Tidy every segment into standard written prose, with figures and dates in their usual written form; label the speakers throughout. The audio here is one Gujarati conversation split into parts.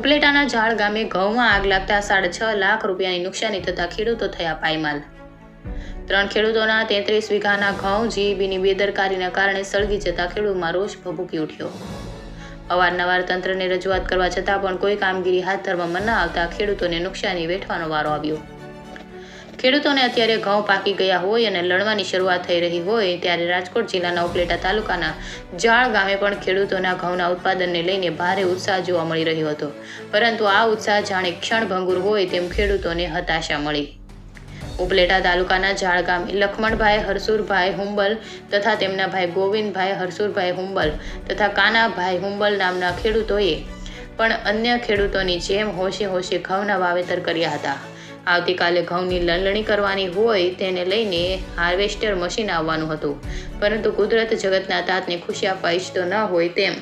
Speaker 1: ઉપલેટાના ઝાડ ગામે ઘઉંમાં આગ લાગતા 6.5 લાખ રૂપિયાની નુકસાની થતા ખેડૂતો થયા પાયમાલ। 3 ખેડૂતોના 33 વીઘાના ઘઉં જીઈબીની બેદરકારીના કારણે સળગી જતા ખેડૂતોમાં રોષ ભભૂકી ઉઠ્યો। અવારનવાર તંત્રને રજૂઆત કરવા છતાં પણ કોઈ કામગીરી હાથ ધરવામાં ન આવતા ખેડૂતોને નુકસાની વેઠવાનો વારો આવ્યો। ખેડૂતોને અત્યારે ઘઉં પાકી ગયા હોય અને લણવાની શરૂઆત થઈ રહી હોય ત્યારે રાજકોટ જિલ્લાના ઉપલેટા તાલુકાના ઝાડ ગામે પણ ખેડૂતોના ઘઉંના ઉત્પાદનને લઈને ભારે ઉત્સાહ જોવા મળી રહ્યો હતો, પરંતુ આ ઉત્સાહ જાણે ક્ષણભંગુર હોય તેમ ખેડૂતોને હતાશા મળી। ઉપલેટા તાલુકાના ઝાડ ગામે લખમણભાઈ હરસુરભાઈ હુંબલ તથા તેમના ભાઈ ગોવિંદભાઈ હરસુરભાઈ હુંબલ તથા કાનાભાઈ હુંબલ નામના ખેડૂતોએ પણ અન્ય ખેડૂતોની જેમ હોશે હોશે ઘઉંના વાવેતર કર્યા હતા। આવતીકાલે ઘઉંની લણણી કરવાની હોય તેને લઈને હાર્વેસ્ટર મશીન આવવાનું હતું, પરંતુ કુદરત જગતના તાતને ખુશી આપવા ઈચ્છતો ન હોય તેમ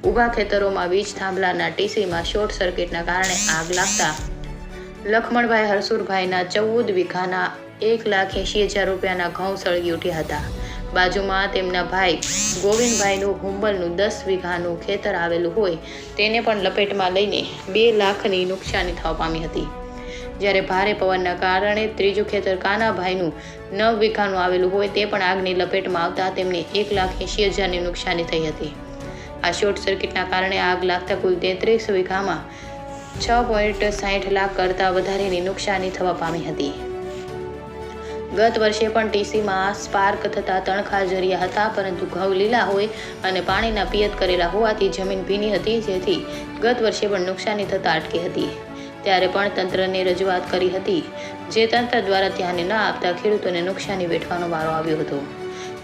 Speaker 1: ઊભા ખેતરોમાં વીજ થાંભલાના ટીસીમાં શોર્ટ સર્કિટના કારણે આગ લાગતા લખમણભાઈ હરસુરભાઈના 14 વીઘાના 1,80,000 રૂપિયાના ઘઉં સળગી ઉઠ્યા હતા। બાજુમાં તેમના ભાઈ ગોવિંદભાઈનું હુંબલનું 10 વીઘાનું ખેતર આવેલું હોય તેને પણ લપેટમાં લઈને 2 લાખની નુકસાની થવા પામી હતી। જ્યારે ભારે પવનના કારણે ત્રીજું ખેતર કાનાભાઈનું 9 વીઘાનું આવેલું હોય તે પણ આગની લપેટમાં આવતા તેમને 1,80,000ની નુકસાની થઈ હતી। આ શોર્ટ સર્કિટના કારણે આગ લાગતા કુલ 33 વીઘામાં 6.60 લાખ કરતાં વધારેની નુકસાની થવા પામી હતી। ગત વર્ષે પણ ટીસીમાં સ્પાર્ક થતા તણખા જર્યા હતા, પરંતુ ઘઉં લીલા હોય અને પાણીના પિયત કરેલા હોવાથી જમીન ભીની હતી, જેથી ગત વર્ષે પણ નુકસાની થતા અટકી હતી। ત્યારે પણ તંત્રને રજૂઆત કરી હતી, જે તંત્ર દ્વારા ધ્યાને ન આપતા ખેડૂતોને નુકસાની વેઠવાનો વારો આવ્યો હતો।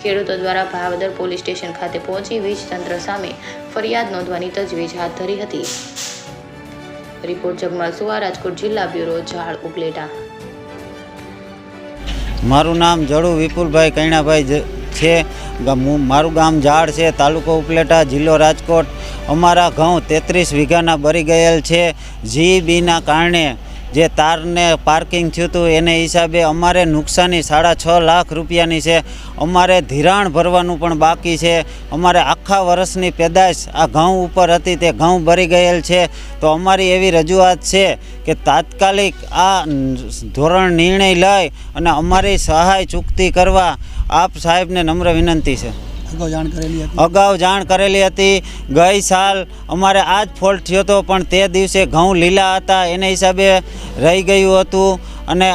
Speaker 1: ખેડૂતો દ્વારા ભાવદર પોલીસ સ્ટેશન ખાતે પહોંચી વીજ તંત્ર સામે ફરિયાદ નોંધવાની તજવીજ હાથ ધરી હતી। રિપોર્ટ જગમાલ સુવા, રાજકોટ જિલ્લા બ્યુરો, ઝાડ ઉપલેટા।
Speaker 2: મારું નામ જડુ વિપુલભાઈ કૈણાભાઈ છે। મારું ગામ ઝાડ છે, તાલુકો ઉપલેટા, જિલ્લો રાજકોટ। અમારા ઘઉં 33 વીઘાના બળી ગયેલ છે। જીઈબીના કારણે જે તારને પાર્કિંગ થયું હતું એને હિસાબે અમારે નુકસાની 6.5 લાખ રૂપિયાની છે। અમારે ધિરાણ ભરવાનું પણ બાકી છે। અમારે આખા વર્ષની પેદાશ આ ઘઉં ઉપર હતી, તે ઘઉં બળી ગયેલ છે। તો અમારી એવી રજૂઆત છે કે તાત્કાલિક આ ધોરણ નિર્ણય લઈ અને અમારી સહાય ચૂકતી કરવા આપ સાહેબને નમ્ર વિનંતી છે। અગાઉ જાણ કરેલી હતી। ગઈ સાલ અમારે આ જ ફોલ્ટ થયો હતો, પણ તે દિવસે ઘઉં લીલા હતા એને હિસાબે રહી ગયું હતું। અને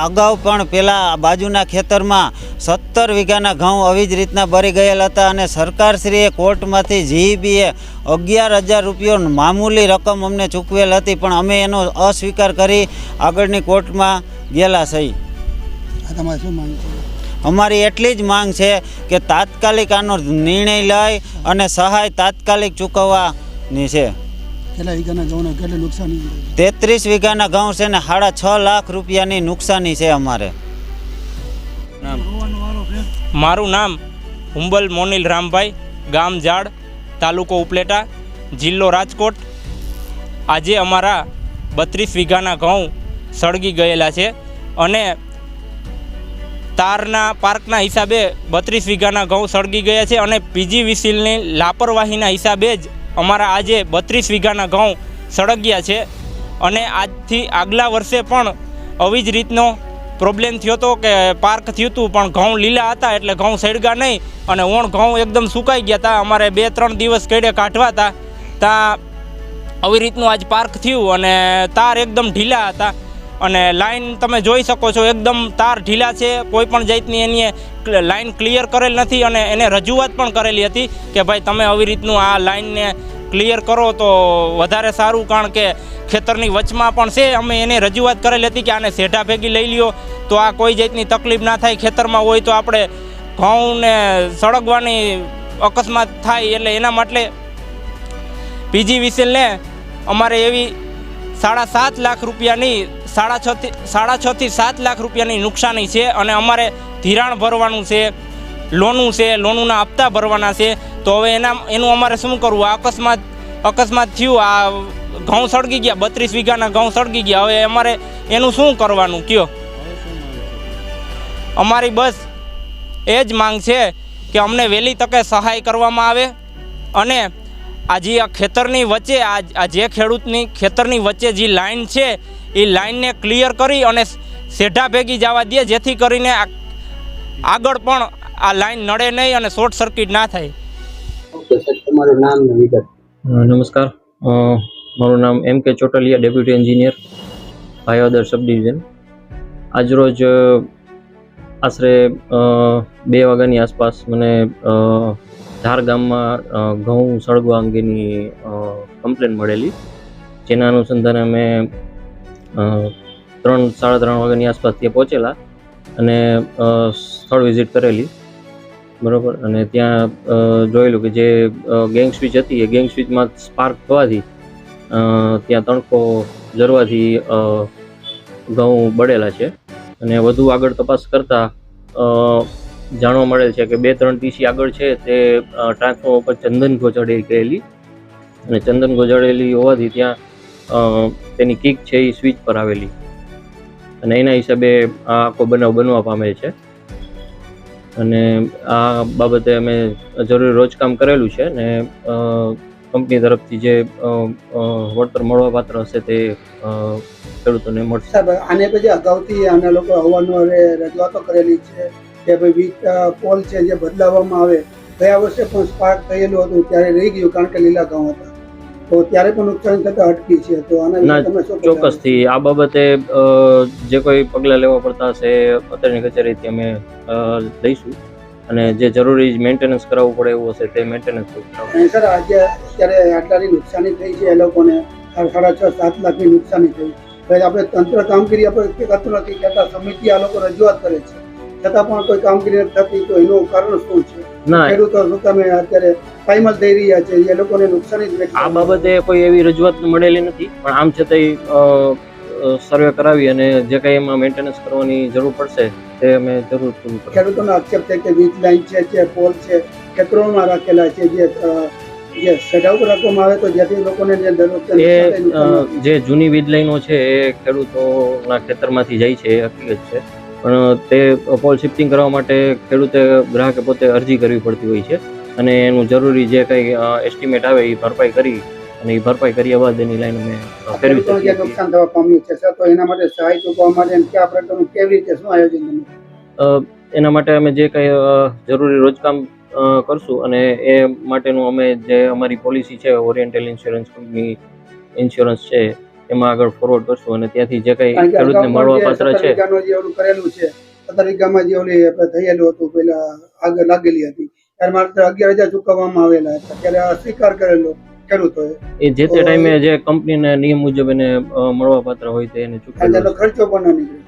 Speaker 2: અગાઉ પણ પેલા બાજુના ખેતરમાં 17 વીઘાના ઘઉં આવી જ રીતના બળી ગયેલ હતા, અને સરકારશ્રીએ કોર્ટમાંથી જીઈબીએ 11,000 રૂપિયો મામૂલી રકમ અમને ચૂકવેલ હતી, પણ અમે એનો અસ્વીકાર કરી આગળની કોર્ટમાં ગયેલા છીએ। અમારી એટલી જ માંગ છે કે તાત્કાલિક આનો નિર્ણય લઈ અને સહાય તાત્કાલિક ચૂકવવાની છે। 33 વીઘાના ઘઉં છે ને 6.5 લાખ રૂપિયાની નુકસાની છે અમારે।
Speaker 3: મારું નામ હુંબલ મોનિલ રામભાઈ, ગામ ઝાડ, તાલુકો ઉપલેટા, જિલ્લો રાજકોટ। આજે અમારા 32 વીઘાના ઘઉં સળગી ગયેલા છે, અને તારના પાર્કના હિસાબે 32 વીઘાના ઘઉં સળગી ગયા છે, અને પીજીવીસીએલની લાપરવાહીના હિસાબે જ અમારા આજે 32 વીઘાના ઘઉં સળગ્યા છે। અને આજથી આગલા વર્ષે પણ આવી જ રીતનો પ્રોબ્લેમ થયો હતો કે પાર્ક થયું હતું, પણ ઘઉં લીલા હતા એટલે ઘઉં સળગ્યા નહીં, અને ઓણ ઘઉં એકદમ સુકાઈ ગયા હતા। અમારે 2-3 દિવસ કડે કાઢવા હતા, ત્યાં આવી રીતનું આજ પાર્ક થયું, અને તાર એકદમ ઢીલા હતા, અને લાઈન તમે જોઈ શકો છો એકદમ તાર ઢીલા છે। કોઈ પણ જાતની એની લાઈન ક્લિયર કરેલ નથી, અને એને રજૂઆત પણ કરેલી હતી કે ભાઈ તમે આવી રીતનું આ લાઈનને ક્લિયર કરો તો વધારે સારું, કારણ કે ખેતરની વચમાં પણ છે। અમે એને રજૂઆત કરેલી હતી કે આને શેઢા ભેગી લઈ લ્યો તો આ કોઈ જાતની તકલીફ ના થાય। ખેતરમાં હોય તો આપણે ઘઉંને સળગવાની અકસ્માત થાય, એટલે એના માટે પીજીવીસીએલને અમારે એવી 7.5 લાખ રૂપિયાની 6.5 થી 7 લાખ રૂપિયાની નુકસાની છે, અને અમારે ધિરાણ ભરવાનું છે, લોનું છે, લોનના હપ્તા ભરવાના છે। તો હવે એનું અમારે શું કરવું? આ અકસ્માત થયું, આ ઘઉં સળગી ગયા, 32 વીઘાના ઘઉં સળગી ગયા, હવે અમારે એનું શું કરવાનું કયો? અમારી બસ એ જ માંગ છે કે અમને વહેલી તકે સહાય કરવામાં આવે, અને આ જે આ ખેતરની વચ્ચે આ જે ખેડૂતની ખેતરની વચ્ચે જે લાઈન છે એ લાઈનને ક્લિયર કરી અને સેઢા ભેગી જવા દે, જેથી કરીને આગળ પણ આ લાઈન નડે નહીં અને શોર્ટ સર્કિટ ના થાય.
Speaker 4: તમારું નામ ને વિગત.
Speaker 5: નમસ્કાર, મારું નામ M.K. Chotaliya, deputy engineer, Bhayavadar સબ ડિવિઝન. આજરોજ આશરે 2 વાગ્યાની આસપાસ મને ધાર ગામમાં ઘઉં સળગવા અંગેની કમ્પ્લેન મળેલી, જેના અનુસંધાને અમે 3-3:30 વાગ્યાની આસપાસ ત્યાં પહોંચેલા અને સ્થળ વિઝિટ કરેલી, બરાબર. અને ત્યાં જોયેલું કે જે ગેંગ સ્વિચ હતી એ ગેંગ સ્વિચમાં સ્પાર્ક થવાથી ત્યાં તણખો જરવાથી ઘઉં બળેલા છે. અને વધુ આગળ તપાસ કરતાં જાણવા મળેલ છે કે 2-3 ટીસી આગળ છે તે ટ્રાન્સફોર્મર પર ચંદન ગોજાડેલી ગયેલી, અને ચંદન ગોજાડેલી હોવાથી ત્યાં તેની કિક છે એ સ્વિચ પર આવેલી, અને એના હિસાબે આ આખો બનાવ બનવા પામેલ છે. અને આ બાબતે અમે જરૂરી રોજકામ કરેલું છે અને કંપની તરફથી જે વળતર મળવાપાત્ર હશે તે ખેડૂતોને મળશે.
Speaker 4: સાહેબ, આને પછી અગાઉથી આના લોકો અવારનવાર રજૂઆતો કરેલી છે કે ભાઈ પોલ છે જે બદલાવવામાં આવે. ગયા વર્ષે પણ સ્પાર્ક થયેલું હતું ત્યારે રહી ગયું કારણ કે લીલા ઘઉં હતા, તો ત્યારે પણ નુકસાન થતા અટકી છે. તો આના વિશે તમે શું કહેશો?
Speaker 5: ચોક્કસથી આ બાબતે જે કોઈ પગલાં લેવા પડતા હશે અત્યારની કચેરીથી અમે લઈશું, અને જે જરૂરી મેન્ટેનન્સ કરાવવું પડે એવું હશે તે મેન્ટેનન્સ કરાવવું.
Speaker 4: સર, આજે અત્યારે આટલાની નુકસાની થઈ છે એ લોકોને 6.5-7 લાખની નુકસાની થઈ. આપણે તંત્ર કામગીરી આપણે કરતું નથી, કેટલા સમિતિ આ લોકો રજૂઆત કરે છે છતાં પણ કોઈ કામગીરી નથી થતી, તો એનું કારણ શું છે? ખેડૂતો શું તમે અત્યારે પાયમાલ થઈ રહ્યા છે, એ લોકોને નુકસાની જ
Speaker 5: આ બાબતે કોઈ એવી રજૂઆત મળેલી નથી, પણ આમ છતાંય સર્વે કરાવી અને જે કંઈ એમાં મેન્ટેનન્સ કરવાની જરૂર પડશે તે અમે જરૂર પૂરું કરીશું.
Speaker 4: ખેડૂતોનો આક્ષેપ છે કે વીજ લાઈન છે, જે પોલ છે ખેતરોમાં રાખેલા છે, જે સડા ઉપર રાખવામાં આવે તો જેથી લોકોને
Speaker 5: જે જૂની વીજ લાઈનો છે એ ખેડૂતોના ખેતરમાંથી જાય છે, એ હકીકત છે. પણ તે પોલ શિફ્ટિંગ કરવા માટે ખેડૂતે ગ્રાહકે પોતે અરજી કરવી પડતી હોય છે, અને એનું જરૂરી જે કંઈ એસ્ટિમેટ આવે એ ભરપાઈ કરી, અને એ ભરપાઈ કર્યા બાદ એની લાઈન અમે ફેરવી શકીએ.
Speaker 4: નુકસાન થવા પામ્યું છે સર, તો એના માટે સહાય ચૂકવવા માટે કયા પ્રકારનું કેવી રીતે શું આયોજન?
Speaker 5: એના માટે અમે જે કંઈ જરૂરી રોજકામ કરશું, અને એ માટેનું અમે જે અમારી પોલિસી છે ઓરિએન્ટલ ઇન્સ્યોરન્સ કંપની ઇન્સ્યોરન્સ છે એમાં આગળ ફોરવર્ડ કરશું, અને ત્યાંથી જે કંઈ ખેડૂતને મળવા પાત્ર છે.
Speaker 4: કરેલું છે 17 વીઘામાં જે ઓલી થયેલું હતું, પેલા આગળ લાગેલી હતી ત્યારે માત્ર 11,000 ચૂકવવામાં આવેલા હતા, ત્યારે અસ્વીકાર કરેલો ખેડૂતોએ.
Speaker 5: એ જે તે ટાઈમે જે કંપનીના નિયમ મુજબ એને મળવા પાત્ર હોય તો એને ચૂકવેલો
Speaker 4: ખર્ચો પણ ન નીકળે.